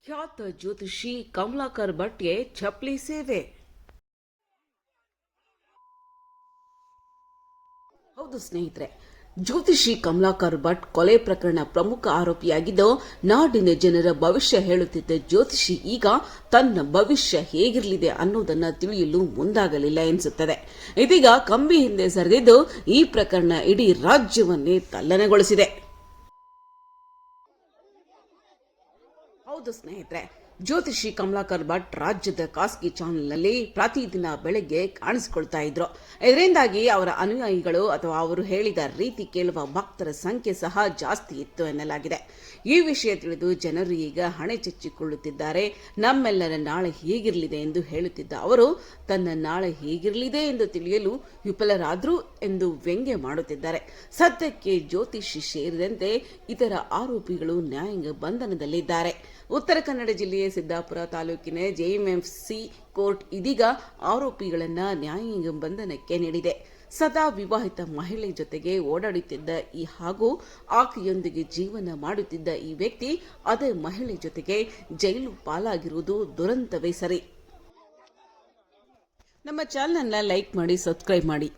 ಖ್ಯಾತ ಜ್ಯೋತಿಷಿ ಕಮಲಾಕರ್ ಭಟ್ಗೆ ಚಪ್ಪಲಿ ಸೇವೆ. ಹೌದು ಸ್ನೇಹಿತರೆ, ಜ್ಯೋತಿಷಿ ಕಮಲಾಕರ್ ಭಟ್ ಕೊಲೆ ಪ್ರಕರಣ ಪ್ರಮುಖ ಆರೋಪಿಯಾಗಿದ್ದು, ನಾಡಿನ ಜನರ ಭವಿಷ್ಯ ಹೇಳುತ್ತಿದ್ದ ಜ್ಯೋತಿಷಿ ಈಗ ತನ್ನ ಭವಿಷ್ಯ ಹೇಗಿರಲಿದೆ ಅನ್ನೋದನ್ನ ತಿಳಿಯಲು ಮುಂದಾಗಲಿಲ್ಲ ಎನಿಸುತ್ತದೆ. ಇದೀಗ ಕಂಬಿ ಹಿಂದೆ ಸರಿದಿದ್ದು ಈ ಪ್ರಕರಣ ಇಡೀ ರಾಜ್ಯವನ್ನೇ ತಲ್ಲಣಗೊಳಿಸಿದೆ. ಹೌದು ಸ್ನೇಹಿತರೆ, ಜ್ಯೋತಿಷಿ ಕಮಲಾಕರ್ ಭಟ್ ರಾಜ್ಯದ ಖಾಸಗಿ ಚಾನೆಲ್ನಲ್ಲಿ ಪ್ರತಿದಿನ ಬೆಳಗ್ಗೆ ಕಾಣಿಸಿಕೊಳ್ತಾ ಇದ್ರು. ಇದರಿಂದಾಗಿ ಅವರ ಅನುಯಾಯಿಗಳು ಅಥವಾ ಅವರು ಹೇಳಿದ ರೀತಿ ಕೇಳುವ ಭಕ್ತರ ಸಂಖ್ಯೆ ಸಹ ಜಾಸ್ತಿ ಇತ್ತು ಎನ್ನಲಾಗಿದೆ. ಈ ವಿಷಯ ತಿಳಿದು ಜನರು ಈಗ ಹಣೆ ಚಚ್ಚಿಕೊಳ್ಳುತ್ತಿದ್ದಾರೆ. ನಮ್ಮೆಲ್ಲರ ನಾಳೆ ಹೇಗಿರಲಿದೆ ಎಂದು ಹೇಳುತ್ತಿದ್ದ ಅವರು ತನ್ನ ನಾಳೆ ಹೇಗಿರಲಿದೆ ಎಂದು ತಿಳಿಯಲು ವಿಫಲರಾದ್ರು ಎಂದು ವ್ಯಂಗ್ಯ ಮಾಡುತ್ತಿದ್ದಾರೆ. ಸದ್ಯಕ್ಕೆ ಜ್ಯೋತಿಷಿ ಸೇರಿದಂತೆ ಇತರ ಆರೋಪಿಗಳು ನ್ಯಾಯಾಂಗ ಬಂಧನದಲ್ಲಿದ್ದಾರೆ. ಉತ್ತರ ಕನ್ನಡ ಜಿಲ್ಲೆಯ ಸಿದ್ದಾಪುರ ತಾಲೂಕಿನ ಜೆಎಂಎಫ್ಸಿ ಕೋರ್ಟ್ ಇದೀಗ ಆರೋಪಿಗಳನ್ನ ನ್ಯಾಯಾಂಗ ಬಂಧನಕ್ಕೆ ನೀಡಿದೆ. ಸದಾ ವಿವಾಹಿತ ಮಹಿಳೆ ಜೊತೆಗೆ ಓಡಾಡುತ್ತಿದ್ದ ಹಾಗೂ ಆಕೆಯೊಂದಿಗೆ ಜೀವನ ಮಾಡುತ್ತಿದ್ದ ಈ ವ್ಯಕ್ತಿ ಅದೇ ಮಹಿಳೆ ಜೊತೆಗೆ ಜೈಲು ಪಾಲಾಗಿರುವುದು ದುರಂತವೇ ಸರಿ. ನಮ್ಮ ಚಾನೆಲ್ನ ಲೈಕ್ ಮಾಡಿ, ಸಬ್ಸ್ಕ್ರೈಬ್ ಮಾಡಿ.